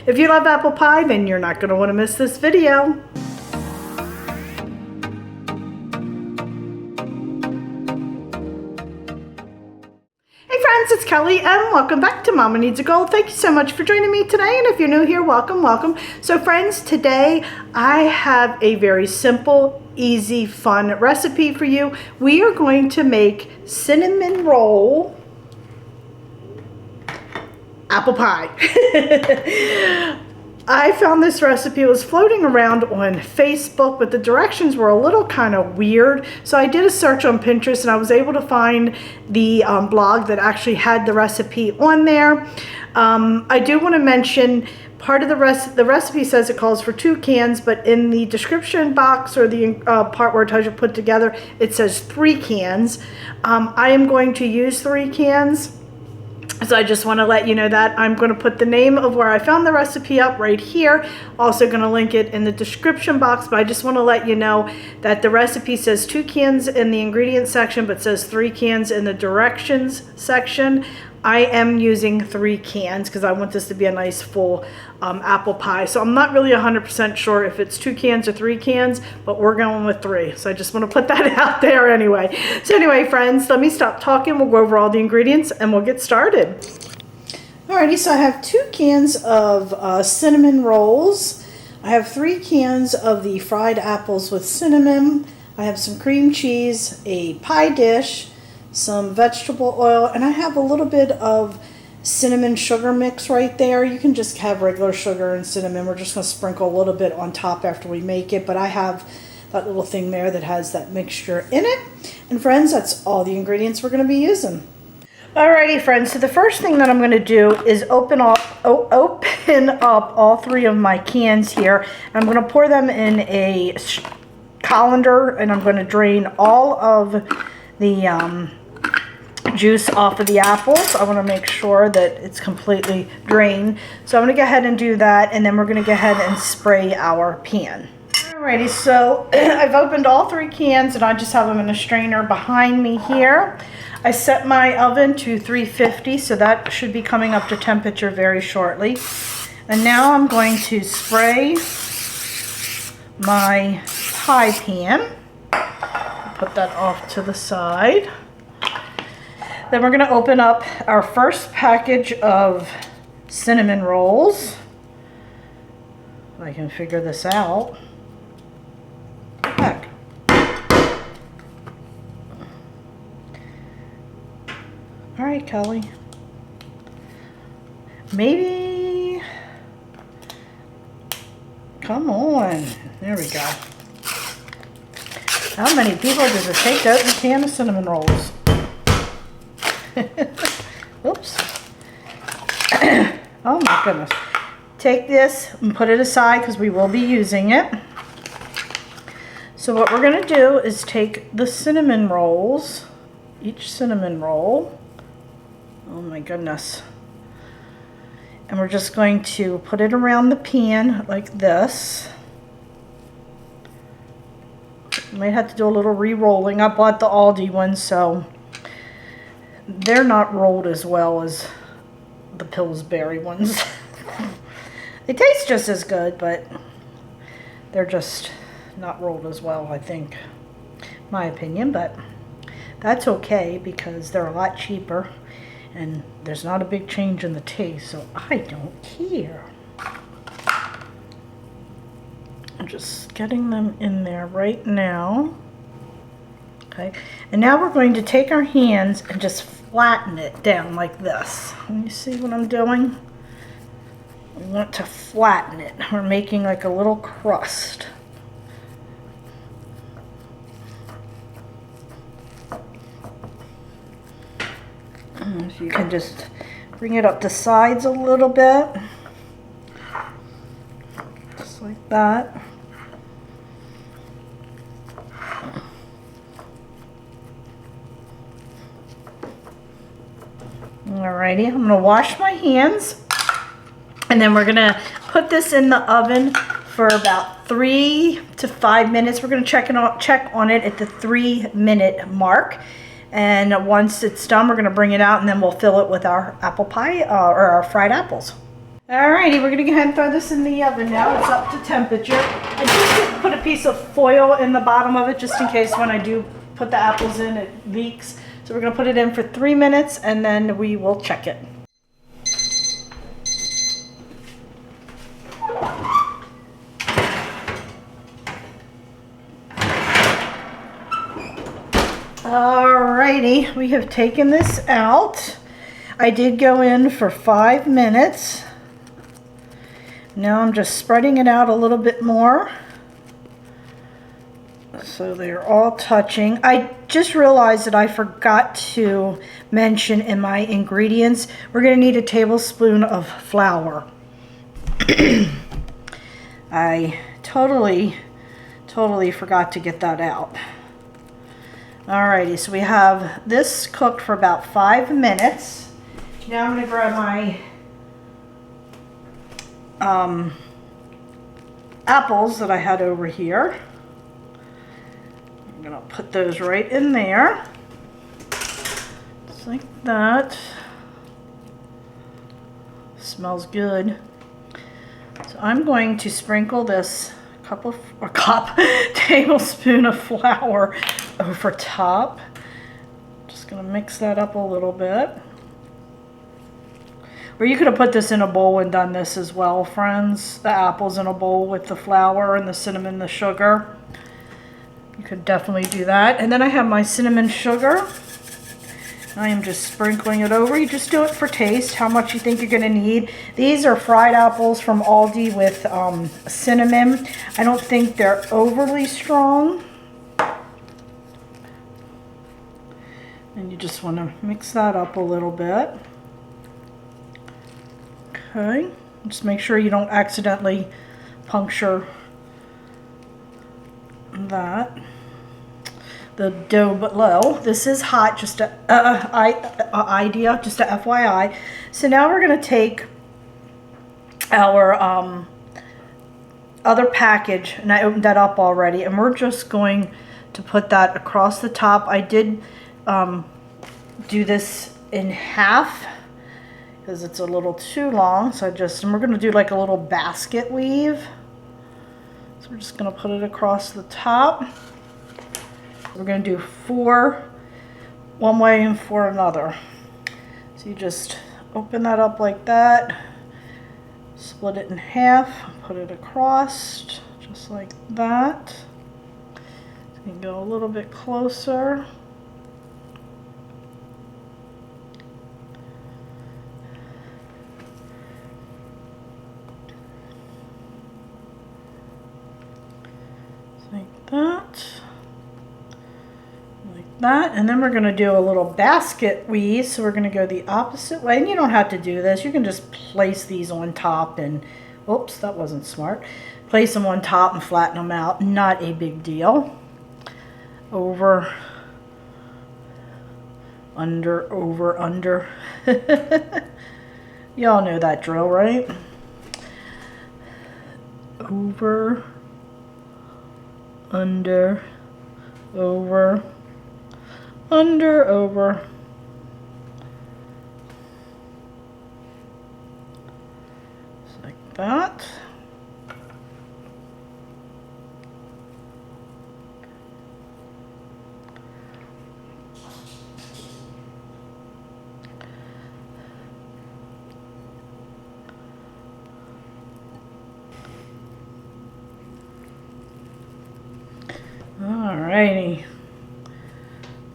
If you love apple pie, then you're not going to want to miss this video. Hey friends, it's Kelly and welcome back to Mama Needs a Goal. Thank you so much for joining me today, and if you're new here, welcome, welcome. So friends, today I have a very simple, easy, fun recipe for you. We are going to make cinnamon roll apple pie. I found this recipe, it was floating around on Facebook, but the directions were a little kind of weird. So I did a search on Pinterest and I was able to find the blog that actually had the recipe on there. I do want to mention part of the recipe says it calls for 2 cans, but in the description box or the part where it tells you put together, it says 3 cans. I am going to use 3 cans. So I just want to let you know that. I'm going to put the name of where I found the recipe up right here. Also going to link it in the description box, but I just want to let you know that the recipe says 2 cans in the ingredients section, but says 3 cans in the directions section. I am using 3 cans because I want this to be a nice full apple pie. So I'm not really 100% sure if it's 2 cans or 3 cans, but we're going with 3. So I just want to put that out there anyway. So anyway, friends, let me stop talking. We'll go over all the ingredients and we'll get started. Alrighty, so I have 2 cans of cinnamon rolls. I have 3 cans of the fried apples with cinnamon. I have some cream cheese, a pie dish, some vegetable oil, and I have a little bit of cinnamon sugar mix right there. You can just have regular sugar and cinnamon. We're just going to sprinkle a little bit on top after we make it, but I have that little thing there that has that mixture in it. And friends, that's all the ingredients we're going to be using. Alrighty friends, so the first thing that I'm going to do is open up all 3 of my cans here. I'm going to pour them in a colander, and I'm going to drain all of the juice off of the apples. I want to make sure that it's completely drained. So I'm going to go ahead and do that, and then we're going to go ahead and spray our pan. Alrighty, so I've opened all 3 cans and I just have them in a strainer behind me here. I set my oven to 350, so that should be coming up to temperature very shortly. And now I'm going to spray my pie pan. Put that off to the side. Then we're going to open up our first package of cinnamon rolls. If I can figure this out. Heck. All right, Kelly. Maybe. Come on. There we go. How many people does it take to open a can of cinnamon rolls? Oops. Oh my goodness. Take this and put it aside because we will be using it. So what we're going to do is take the cinnamon rolls, each cinnamon roll. Oh my goodness. And we're just going to put it around the pan like this. Might have to do a little re-rolling. I bought the Aldi ones, so they're not rolled as well as the Pillsbury ones. They taste just as good, but they're just not rolled as well, I think. My opinion, but that's okay because they're a lot cheaper and there's not a big change in the taste, so I don't care. I'm just getting them in there right now. Okay, and now we're going to take our hands and just flatten it down like this. Can you see what I'm doing? We want to flatten it. We're making like a little crust. So you can just bring it up the sides a little bit. Just like that. Alrighty, I'm going to wash my hands, and then we're going to put this in the oven for about 3 to 5 minutes. We're going to check on it at the 3-minute mark. And once it's done, we're going to bring it out and then we'll fill it with our apple pie or our fried apples. Alrighty, we're gonna go ahead and throw this in the oven now. It's up to temperature. I just put a piece of foil in the bottom of it just in case when I do put the apples in it leaks. So we're gonna put it in for 3 minutes and then we will check it. Alrighty, we have taken this out. I did go in for 5 minutes. Now I'm just spreading it out a little bit more so they're all touching. I just realized that I forgot to mention in my ingredients, we're going to need a tablespoon of flour. I totally forgot to get that out. Alrighty, so we have this cooked for about 5 minutes. Now I'm going to grab my apples that I had over here. I'm going to put those right in there. Just like that. Smells good. So I'm going to sprinkle this tablespoon of flour over top. Just going to mix that up a little bit. Or you could have put this in a bowl and done this as well, friends. The apples in a bowl with the flour and the cinnamon, the sugar. You could definitely do that. And then I have my cinnamon sugar. I am just sprinkling it over. You just do it for taste, how much you think you're going to need. These are fried apples from Aldi with cinnamon. I don't think they're overly strong. And you just want to mix that up a little bit. Okay, just make sure you don't accidentally puncture that. The dough below. This is hot, just a idea, just a FYI. So now we're going to take our other package, and I opened that up already, and we're just going to put that across the top. I did do this in half because it's a little too long, so and we're going to do like a little basket weave. So we're just going to put it across the top. We're going to do 4 one way and 4 another. So you just open that up like that, split it in half, put it across, just like that. So you can go a little bit closer. Like that. That, and then we're going to do a little basket weave, so we're going to go the opposite way, and you don't have to do this, you can just place these on top and oops, that wasn't smart, place them on top and flatten them out, not a big deal. Over, under, over, under. Y'all know that drill, right? Over, under, over, under, over. Just like that. Alrighty.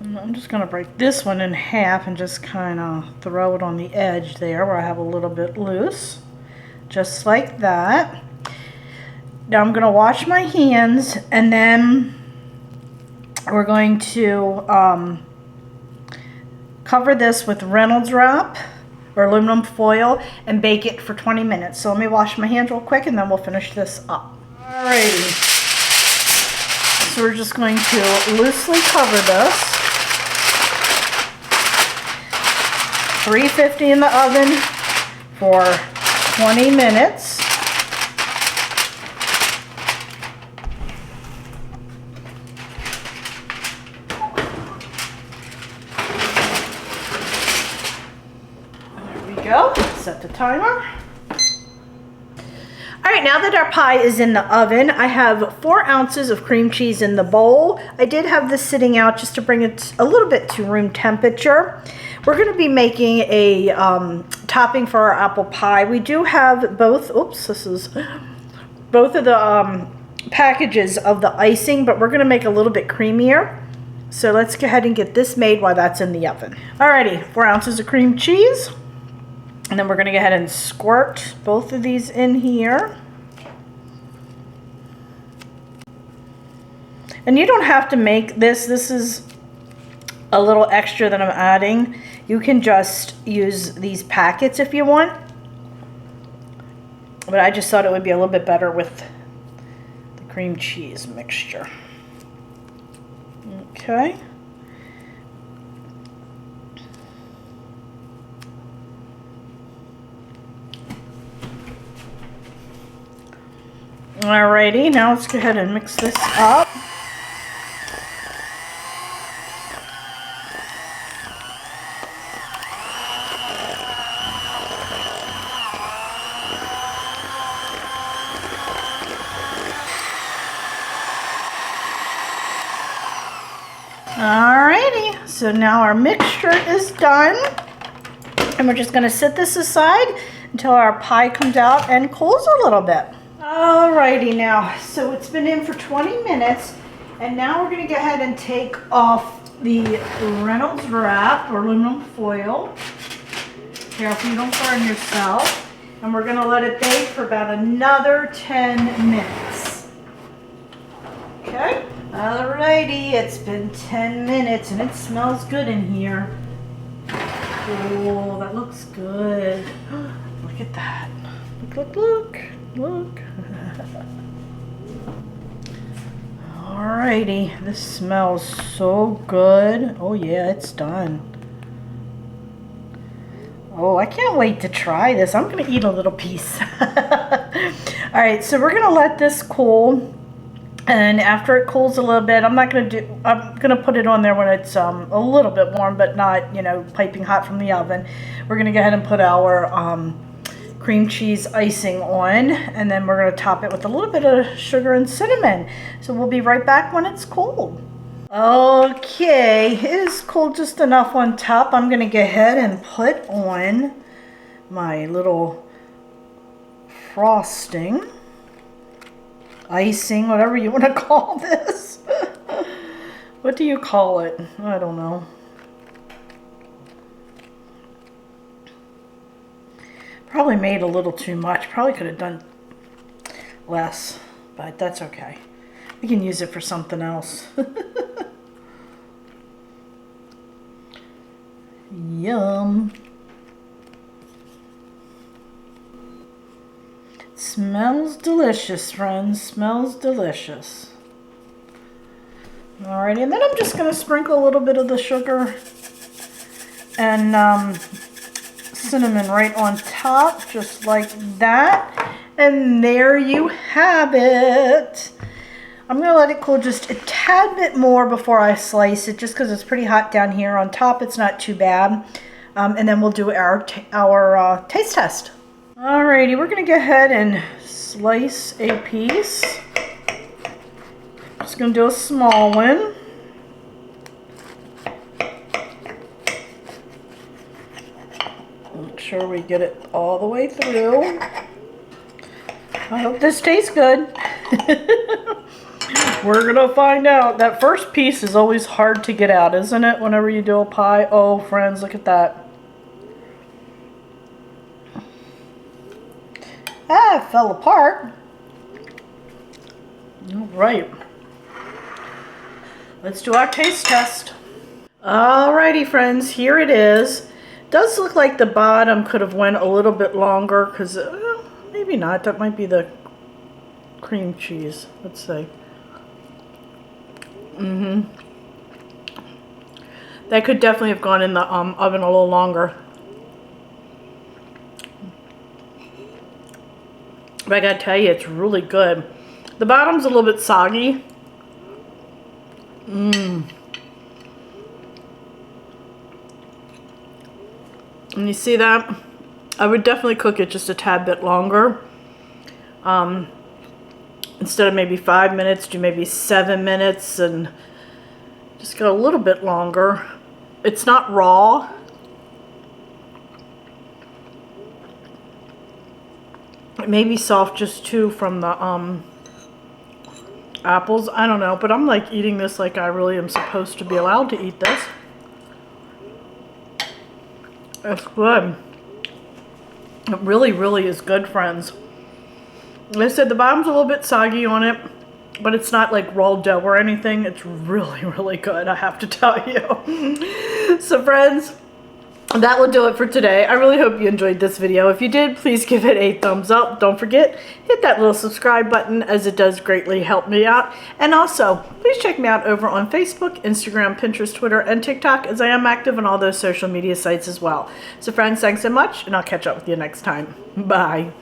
I'm just going to break this one in half and just kind of throw it on the edge there where I have a little bit loose. Just like that. Now I'm going to wash my hands, and then we're going to cover this with Reynolds wrap or aluminum foil and bake it for 20 minutes. So let me wash my hands real quick and then we'll finish this up. Alrighty. So we're just going to loosely cover this. 350 in the oven for 20 minutes. There we go. Set the timer. right, now that our pie is in the oven, I have 4 ounces of cream cheese in the bowl. I did have this sitting out just to bring it a little bit to room temperature. We're going to be making a topping for our apple pie. We do have both, oops, this is both of the packages of the icing, but we're going to make a little bit creamier. So let's go ahead and get this made while that's in the oven. Alrighty, 4 ounces of cream cheese. And then we're going to go ahead and squirt both of these in here. And you don't have to make this. This is a little extra that I'm adding. You can just use these packets if you want. But I just thought it would be a little bit better with the cream cheese mixture. Okay. Alrighty, now let's go ahead and mix this up. Alrighty, so now our mixture is done. And we're just gonna set this aside until our pie comes out and cools a little bit. Alrighty now, so it's been in for 20 minutes, and now we're going to go ahead and take off the Reynolds wrap or aluminum foil. Careful you don't burn yourself. And we're going to let it bake for about another 10 minutes. Okay? Alrighty, it's been 10 minutes and it smells good in here. Oh, that looks good. Look at that. Look, look, look. Look. Alrighty, this smells so good. Oh yeah, it's done. Oh, I can't wait to try this. I'm gonna eat a little piece. Alright, so we're gonna let this cool, and after it cools a little bit, I'm gonna put it on there when it's a little bit warm, but not, you know, piping hot from the oven. We're gonna go ahead and put our cream cheese icing on, and then we're going to top it with a little bit of sugar and cinnamon. So we'll be right back when it's cold. Okay, it is cold just enough on top. I'm going to go ahead and put on my little frosting, icing, whatever you want to call this. What do you call it? I don't know. Probably made a little too much. Probably could have done less, but that's okay. We can use it for something else. Yum. It smells delicious, friends. Smells delicious. Alrighty, and then I'm just going to sprinkle a little bit of the sugar and cinnamon right on top, just like that. And there you have it. I'm going to let it cool just a tad bit more before I slice it, just because it's pretty hot down here. On top, it's not too bad. And then we'll do our taste test. Alrighty, we're going to go ahead and slice a piece. Just going to do a small one. Make sure we get it all the way through. I hope this tastes good. We're gonna find out. That first piece is always hard to get out, isn't it? Whenever you do a pie. Oh, friends, look at that. Ah, it fell apart. All right. Let's do our taste test. Alrighty, friends, here it is. Does look like the bottom could have went a little bit longer, because maybe not. That might be the cream cheese. Let's see. That could definitely have gone in the oven a little longer. But I gotta tell you, it's really good. The bottom's a little bit soggy. And you see that? I would definitely cook it just a tad bit longer. Instead of maybe 5 minutes, do maybe 7 minutes and just go a little bit longer. It's not raw. It may be soft just too from the apples. I don't know, but I'm like eating this like I really am supposed to be allowed to eat this. It's good. It really, really is good, friends. Like I said, the bottom's a little bit soggy on it, but it's not like raw dough or anything. It's really, really good, I have to tell you. So friends, that will do it for today. I really hope you enjoyed this video. If you did, please give it a thumbs up. Don't forget, hit that little subscribe button, as it does greatly help me out. And also, please check me out over on Facebook, Instagram, Pinterest, Twitter, and TikTok, as I am active on all those social media sites as well. So friends, thanks so much, and I'll catch up with you next time. Bye.